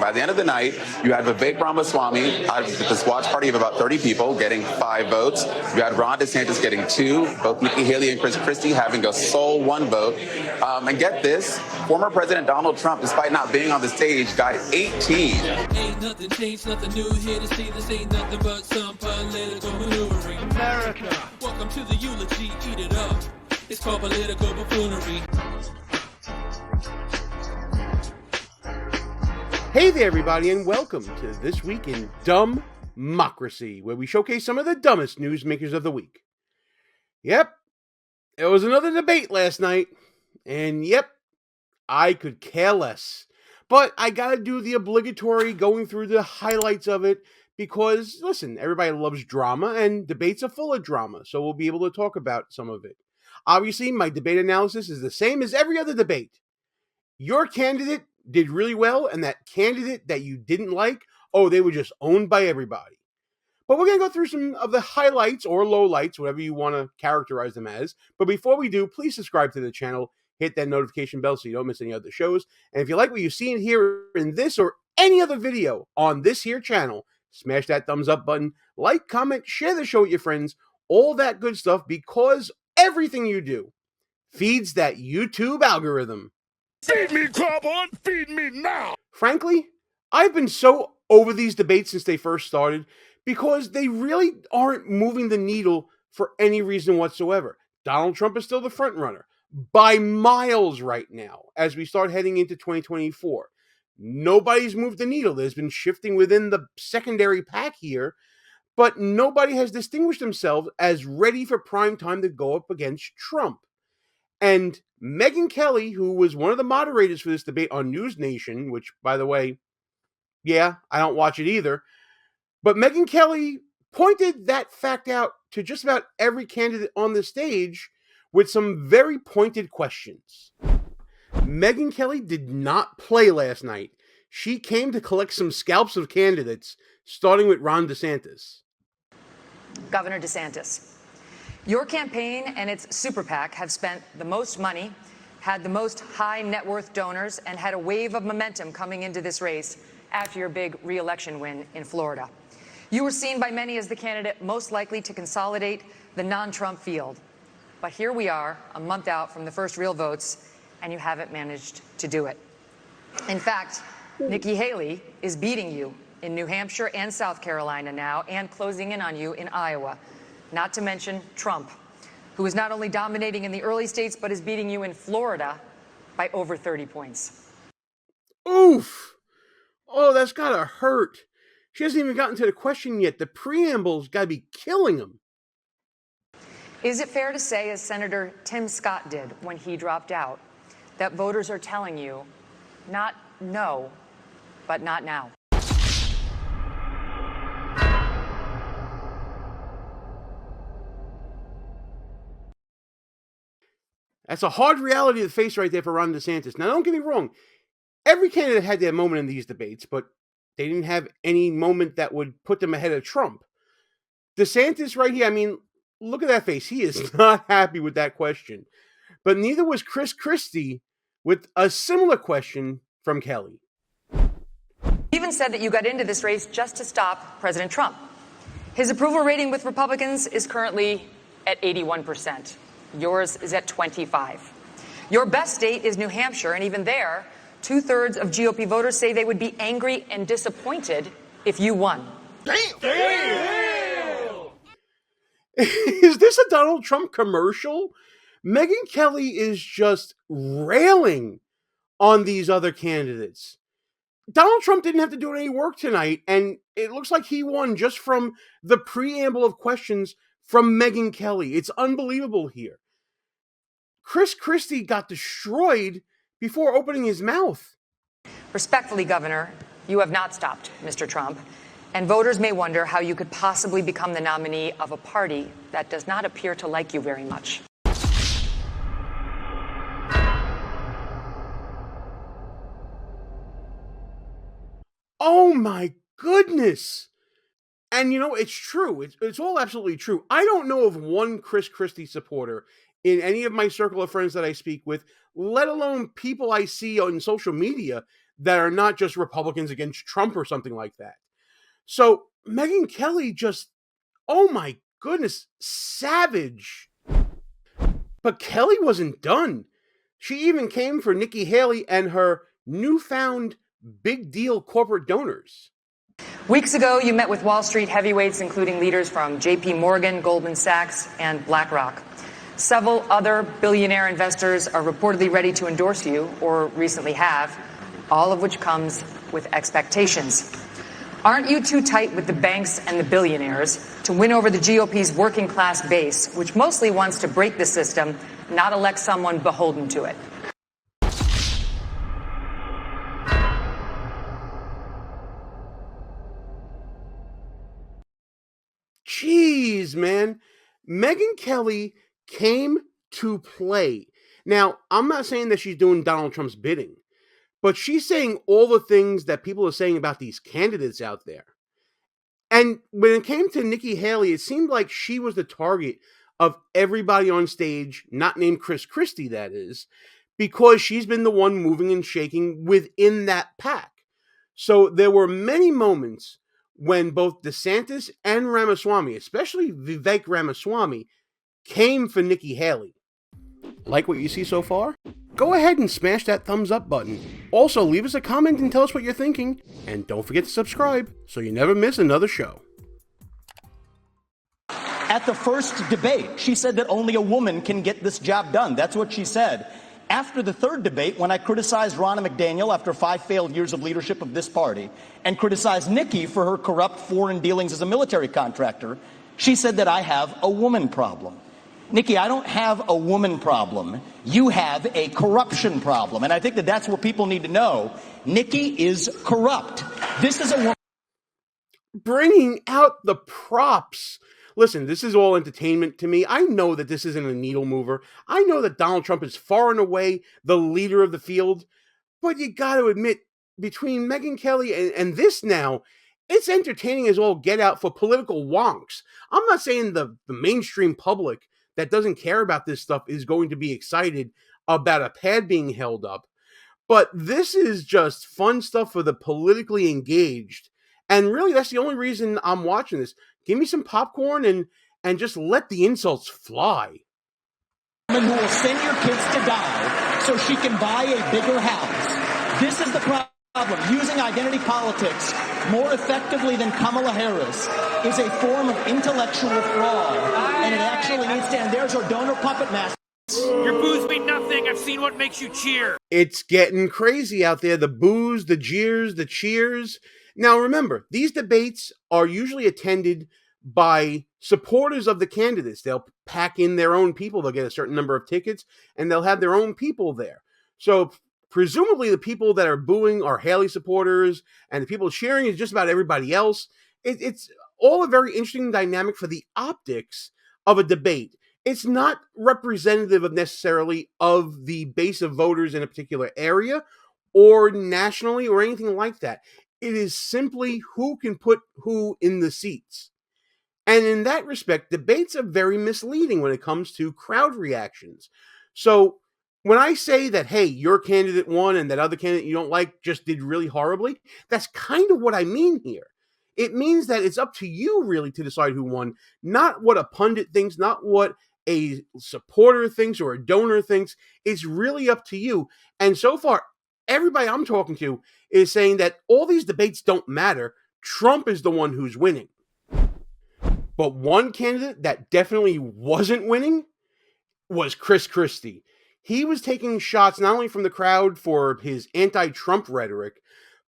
By the end of the night, you had Vivek Ramaswamy out of this watch party of about 30 people getting 5 votes. You had Ron DeSantis getting 2, both Nikki Haley and Chris Christie having a sole 1 vote. And get this, former President Donald Trump, despite not being on the stage, got 18. Ain't nothing changed, nothing new here to see. This ain't nothing but some political maneuvering. America, welcome to the eulogy, eat it up. It's called political buffoonery. Hey there, everybody, and welcome to This Week in DUMBmocracy, where we showcase some of the dumbest newsmakers of the week. Yep, it was another debate last night, and yep, I could care less. But I gotta do the obligatory going through the highlights of it, because, listen, everybody loves drama, and debates are full of drama, so we'll be able to talk about some of it. Obviously, my debate analysis is the same as every other debate. Your candidate did really well, and that candidate that you didn't like, they were just owned by everybody. But we're going to go through some of the highlights or lowlights, whatever you want to characterize them as. But before we do, please subscribe to the channel, hit that notification bell so you don't miss any other shows. And if you like what you see and hear in this or any other video on this here channel, smash that thumbs up button, like, comment, share the show with your friends, all that good stuff, because everything you do feeds that YouTube algorithm. Feed me, Carbon! Feed me now! Frankly, I've been so over these debates since they first started because they really aren't moving the needle for any reason whatsoever. Donald Trump is still the front runner by miles right now as we start heading into 2024. Nobody's moved the needle. There's been shifting within the secondary pack here, but nobody has distinguished themselves as ready for prime time to go up against Trump. And Megyn Kelly, who was one of the moderators for this debate on News Nation, which, by the way, yeah, I don't watch it either, but Megyn Kelly pointed that fact out to just about every candidate on the stage with some very pointed questions. Megyn Kelly did not play last night. She came to collect some scalps of candidates, starting with Ron DeSantis. Governor DeSantis, your campaign and its super PAC have spent the most money, had the most high net worth donors, and had a wave of momentum coming into this race after your big re-election win in Florida. You were seen by many as the candidate most likely to consolidate the non-Trump field. But here we are, a month out from the first real votes, and you haven't managed to do it. In fact, Nikki Haley is beating you in New Hampshire and South Carolina now, and closing in on you in Iowa. Not to mention Trump, who is not only dominating in the early states, but is beating you in Florida by over 30 points. Oof! Oh, that's gotta hurt. She hasn't even gotten to the question yet. The preamble's gotta be killing him. Is it fair to say, as Senator Tim Scott did when he dropped out, that voters are telling you, not no, but not now? That's a hard reality to face right there for Ron DeSantis. Now, don't get me wrong. Every candidate had their moment in these debates, but they didn't have any moment that would put them ahead of Trump. DeSantis right here, I mean, look at that face. He is not happy with that question. But neither was Chris Christie with a similar question from Kelly. He even said that you got into this race just to stop President Trump. His approval rating with Republicans is currently at 81%. Yours is at 25. Your best state is New Hampshire, and even there, 2/3 of GOP voters say they would be angry and disappointed if you won. Damn! Is this a Donald Trump commercial? Megyn Kelly is just railing on these other candidates. Donald Trump didn't have to do any work tonight, and it looks like he won just from the preamble of questions from Megyn Kelly. It's unbelievable here. Chris Christie got destroyed before opening his mouth. Respectfully, Governor, you have not stopped Mr. Trump, and voters may wonder how you could possibly become the nominee of a party that does not appear to like you very much. Oh my goodness. And you know, it's true. It's all absolutely true. I don't know of one Chris Christie supporter in any of my circle of friends that I speak with, let alone people I see on social media, that are not just Republicans against Trump or something like that. So Megyn Kelly just, oh my goodness, savage. But Kelly wasn't done. She even came for Nikki Haley and her newfound big deal corporate donors. Weeks ago, you met with Wall Street heavyweights, including leaders from JP Morgan, Goldman Sachs, and BlackRock. Several other billionaire investors are reportedly ready to endorse you, or recently have, all of which comes with expectations. Aren't you too tight with the banks and the billionaires to win over the GOP's working class base, which mostly wants to break the system, not elect someone beholden to it? Jeez, man. Megyn Kelly came to play. Now, I'm not saying that she's doing Donald Trump's bidding, but she's saying all the things that people are saying about these candidates out there. And when it came to Nikki Haley, it seemed like she was the target of everybody on stage, not named Chris Christie, that is, because she's been the one moving and shaking within that pack. So there were many moments when both DeSantis and Ramaswamy, especially Vivek Ramaswamy, came for Nikki Haley. Like what you see so far? Go ahead and smash that thumbs up button. Also, leave us a comment and tell us what you're thinking. And don't forget to subscribe so you never miss another show. At the first debate, she said that only a woman can get this job done. That's what she said. After the third debate, when I criticized Ronna McDaniel after 5 failed years of leadership of this party and criticized Nikki for her corrupt foreign dealings as a military contractor, she said that I have a woman problem. Nikki, I don't have a woman problem. You have a corruption problem. And I think that that's what people need to know. Nikki is corrupt. This is a woman. Bringing out the props. Listen, this is all entertainment to me. I know that this isn't a needle mover. I know that Donald Trump is far and away the leader of the field. But you got to admit, between Megyn Kelly and this now, it's entertaining as all get out for political wonks. I'm not saying the mainstream public that doesn't care about this stuff is going to be excited about a pad being held up. But this is just fun stuff for the politically engaged. And really, that's the only reason I'm watching this. Give me some popcorn and just let the insults fly. Who will send your kids to die so she can buy a bigger house. This is the problem. Using identity politics more effectively than Kamala Harris is a form of intellectual fraud, and it actually needs to end. There's our donor puppet master. Your boos mean nothing. I've seen what makes you cheer. It's getting crazy out there. The boos, the jeers, the cheers. Now remember, these debates are usually attended by supporters of the candidates. They'll pack in their own people. They'll get a certain number of tickets, and they'll have their own people there. So presumably the people that are booing are Haley supporters, and the people cheering is just about everybody else. It's all a very interesting dynamic for the optics of a debate. It's not representative of necessarily of the base of voters in a particular area or nationally or anything like that. It is simply who can put who in the seats. And in that respect, debates are very misleading when it comes to crowd reactions. So when I say that, hey, your candidate won and that other candidate you don't like just did really horribly, that's kind of what I mean here. It means that it's up to you really to decide who won, not what a pundit thinks, not what a supporter thinks or a donor thinks. It's really up to you. And so far, everybody I'm talking to is saying that all these debates don't matter. Trump is the one who's winning. But one candidate that definitely wasn't winning was Chris Christie. He was taking shots not only from the crowd for his anti-Trump rhetoric,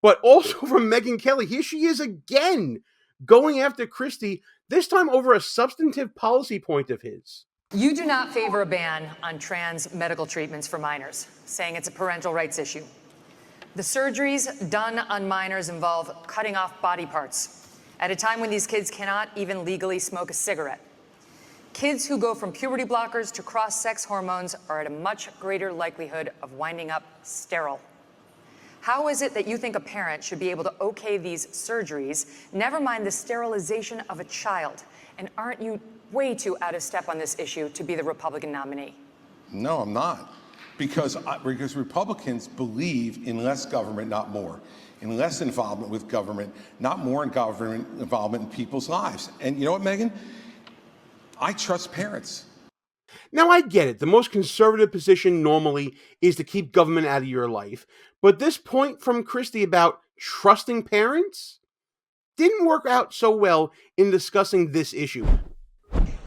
but also from Megyn Kelly. Here she is again, going after Christie, this time over a substantive policy point of his. You do not favor a ban on trans medical treatments for minors, saying it's a parental rights issue. The surgeries done on minors involve cutting off body parts at a time when these kids cannot even legally smoke a cigarette. Kids who go from puberty blockers to cross-sex hormones are at a much greater likelihood of winding up sterile. How is it that you think a parent should be able to okay these surgeries, never mind the sterilization of a child? And aren't you way too out of step on this issue to be the Republican nominee? No, I'm not. because Republicans believe in less government, not more, in less involvement with government, not more in government involvement in people's lives. And you know what, Megan? I trust parents. Now, I get it. The most conservative position normally is to keep government out of your life. But this point from Christie about trusting parents didn't work out so well in discussing this issue.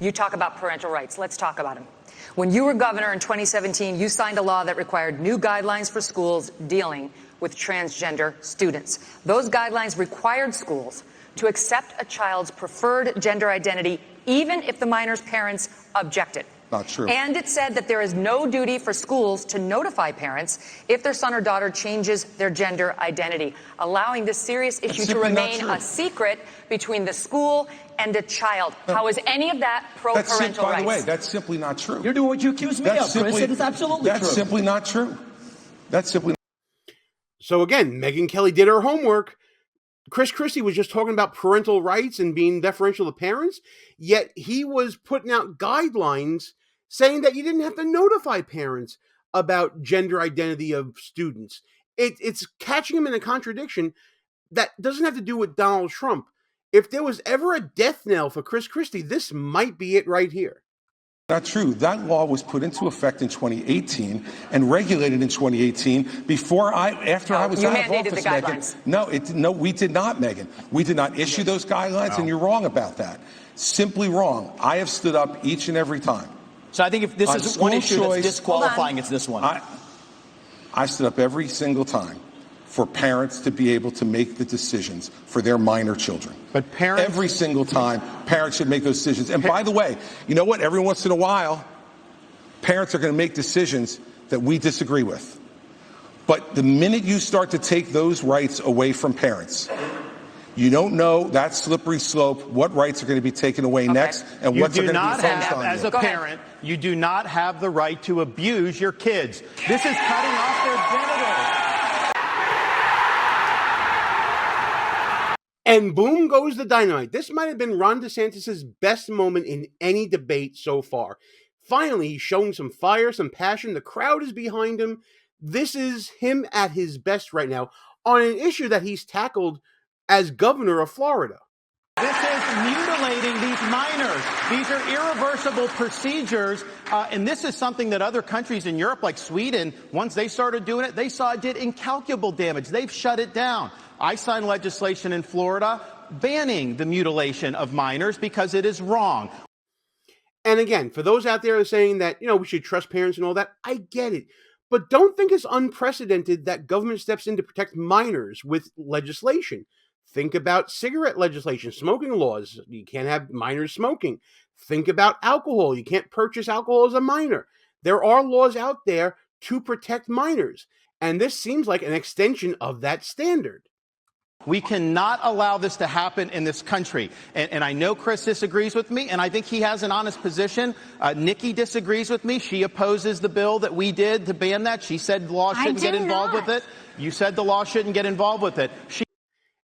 You talk about parental rights. Let's talk about them. When you were governor in 2017, you signed a law that required new guidelines for schools dealing with transgender students. Those guidelines required schools to accept a child's preferred gender identity, even if the minor's parents objected. Not true. And it said that there is no duty for schools to notify parents if their son or daughter changes their gender identity, allowing this serious issue to remain a secret between the school and a child. How is any of that pro-parental rights? By the way, that's simply not true. You're doing what you accuse me of, Chris. It is absolutely true. That's simply not true. That's simply. So again, Megyn Kelly did her homework. Chris Christie was just talking about parental rights and being deferential to parents, yet he was putting out guidelines saying that you didn't have to notify parents about gender identity of students. It's catching him in a contradiction that doesn't have to do with Donald Trump. If there was ever a death knell for Chris Christie, this might be it right here. Not true. That law was put into effect in 2018 and regulated in 2018 after I was out of office, Megan. No, we did not, Megan. We did not issue those guidelines, and you're wrong about that. Simply wrong. I have stood up each and every time. So I think if this is one issue that's disqualifying, it's this one. I stood up every single time for parents to be able to make the decisions for their minor children. But parents... Every single time, parents should make those decisions. And by the way, you know what? Every once in a while, parents are going to make decisions that we disagree with. But the minute you start to take those rights away from parents, you don't know that slippery slope, what rights are going to be taken away next, and what's going to be focused on. As a parent, you do not have the right to abuse your kids. This is cutting off their genitals. And boom goes the dynamite. This might have been Ron DeSantis' best moment in any debate so far. Finally, he's showing some fire, some passion. The crowd is behind him. This is him at his best right now on an issue that he's tackled as governor of Florida. This is mutilating these minors. These are irreversible procedures, and this is something that other countries in Europe, like Sweden, once they started doing it, they saw it did incalculable damage. They've shut it down. I signed legislation in Florida banning the mutilation of minors because it is wrong. And again, for those out there saying that, we should trust parents and all that, I get it. But don't think it's unprecedented that government steps in to protect minors with legislation. Think about cigarette legislation, smoking laws. You can't have minors smoking. Think about alcohol. You can't purchase alcohol as a minor. There are laws out there to protect minors. And this seems like an extension of that standard. We cannot allow this to happen in this country. And I know Chris disagrees with me, and I think he has an honest position. Nikki disagrees with me. She opposes the bill that we did to ban that. She said the law shouldn't get involved with it. You said the law shouldn't get involved with it.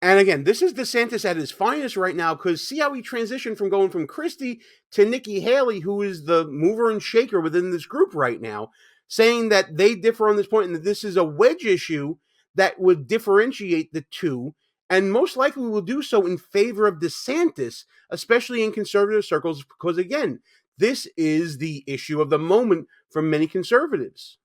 And again, this is DeSantis at his finest right now, because see how he transitioned from going from Christie to Nikki Haley, who is the mover and shaker within this group right now, saying that they differ on this point and that this is a wedge issue that would differentiate the two, and most likely will do so in favor of DeSantis, especially in conservative circles, because again, this is the issue of the moment for many conservatives.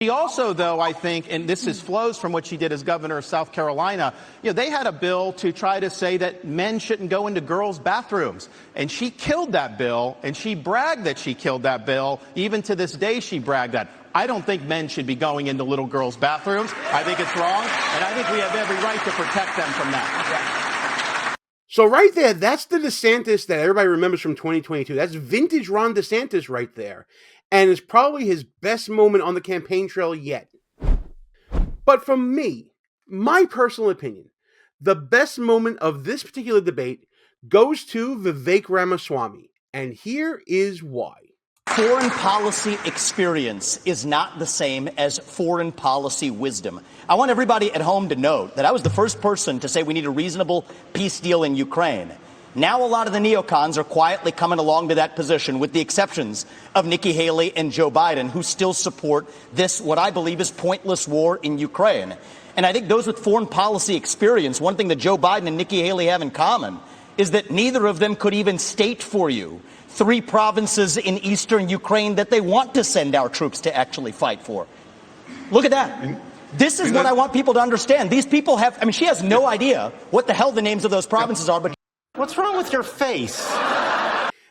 She also, though, I think, and this flows from what she did as governor of South Carolina, they had a bill to try to say that men shouldn't go into girls' bathrooms. And she killed that bill, and she bragged that she killed that bill. Even to this day, she bragged that. I don't think men should be going into little girls' bathrooms. I think it's wrong, and I think we have every right to protect them from that. So right there, that's the DeSantis that everybody remembers from 2022. That's vintage Ron DeSantis right there. And it's probably his best moment on the campaign trail yet. But for me, my personal opinion, the best moment of this particular debate goes to Vivek Ramaswamy. And here is why. Foreign policy experience is not the same as foreign policy wisdom. I want everybody at home to note that I was the first person to say we need a reasonable peace deal in Ukraine. Now a lot of the neocons are quietly coming along to that position, with the exceptions of Nikki Haley and Joe Biden, who still support this, what I believe is pointless war in Ukraine. And I think those with foreign policy experience, one thing that Joe Biden and Nikki Haley have in common is that neither of them could even state for you 3 provinces in eastern Ukraine that they want to send our troops to actually fight for. Look at that. This is what I want people to understand. These people have, I mean, she has no idea what the hell the names of those provinces are, but What's wrong with your face?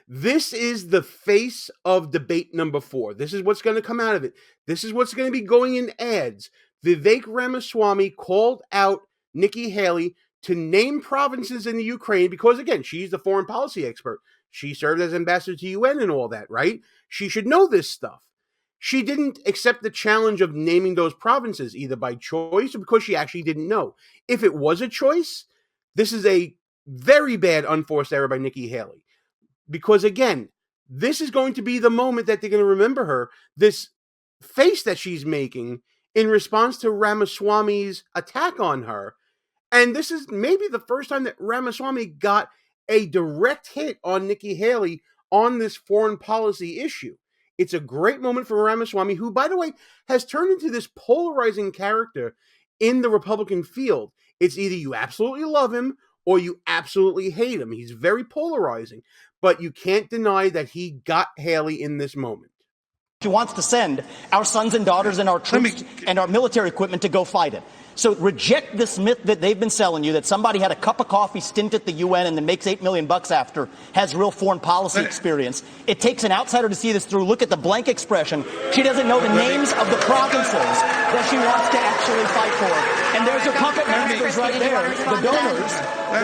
This is the face of debate number 4. This is what's going to come out of it. This is what's going to be going in ads. Vivek Ramaswamy called out Nikki Haley to name provinces in the Ukraine because, again, she's the foreign policy expert. She served as ambassador to UN and all that, right? She should know this stuff. She didn't accept the challenge of naming those provinces, either by choice or because she actually didn't know. If it was a choice, this is a very bad unforced error by Nikki Haley. Because, again, this is going to be the moment that they're going to remember her, this face that she's making in response to Ramaswamy's attack on her. And this is maybe the first time that Ramaswamy got a direct hit on Nikki Haley on this foreign policy issue. It's a great moment for Ramaswamy, who, by the way, has turned into this polarizing character in the Republican field. It's either you absolutely love him or you absolutely hate him. He's very polarizing, but you can't deny that he got Haley in this moment. she wants to send our sons and daughters and our troops and our military equipment to go fight it. So reject this myth that they've been selling you, that somebody had a cup of coffee stint at the UN and then makes $8 million after, has real foreign policy experience. It takes an outsider to see this through. Look at the blank expression. She doesn't know the names of the provinces that she wants to actually fight for. And there's her puppet masters right there.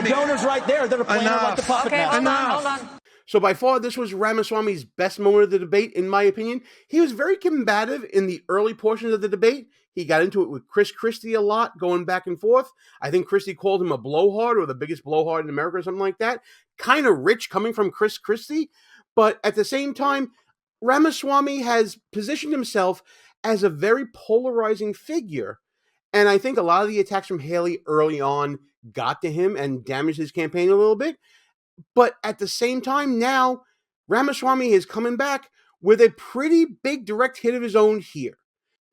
The donors right there that are playing her like the puppet masters. Hold on. So by far, this was Ramaswamy's best moment of the debate, in my opinion. He was very combative in the early portions of the debate. He got into it with Chris Christie a lot, going back and forth. I think Christie called him a blowhard, or the biggest blowhard in America, or something like that. Kind of rich coming from Chris Christie. But at the same time, Ramaswamy has positioned himself as a very polarizing figure. And I think a lot of the attacks from Haley early on got to him and damaged his campaign a little bit. But at the same time, now Ramaswamy is coming back with a pretty big direct hit of his own here.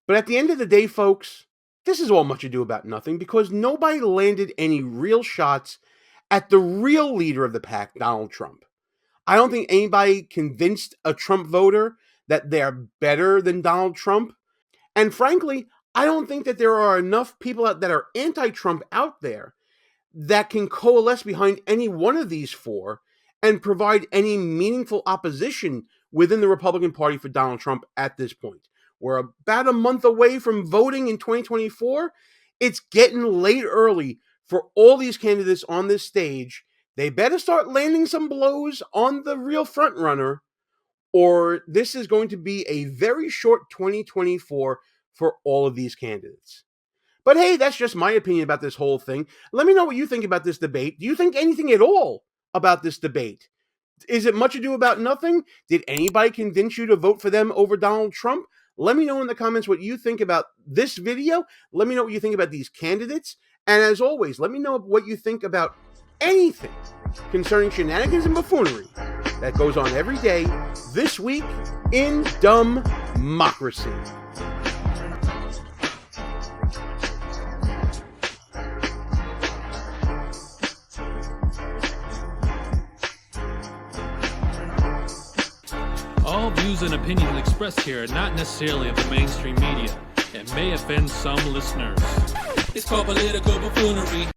But at the end of the day, folks, this is all much ado about nothing, because nobody landed any real shots at the real leader of the pack, Donald Trump. I don't think anybody convinced a Trump voter that they're better than Donald Trump. And frankly, I don't think that there are enough people that are anti-Trump out there that can coalesce behind any one of these four and provide any meaningful opposition within the Republican Party for Donald Trump at this point. We're about a month away from voting in 2024. It's getting late early for all these candidates on this stage. They better start landing some blows on the real front runner, or this is going to be a very short 2024 for all of these candidates. But hey, that's just my opinion about this whole thing. Let me know what you think about this debate. Do you think anything at all about this debate? Is it much ado about nothing? Did anybody convince you to vote for them over Donald Trump? Let me know in the comments what you think about this video. Let me know what you think about these candidates. And as always, let me know what you think about anything concerning shenanigans and buffoonery that goes on every day this week in DUMBmocracy. All views and opinions expressed here are not necessarily of the mainstream media and may offend some listeners. It's called political buffoonery.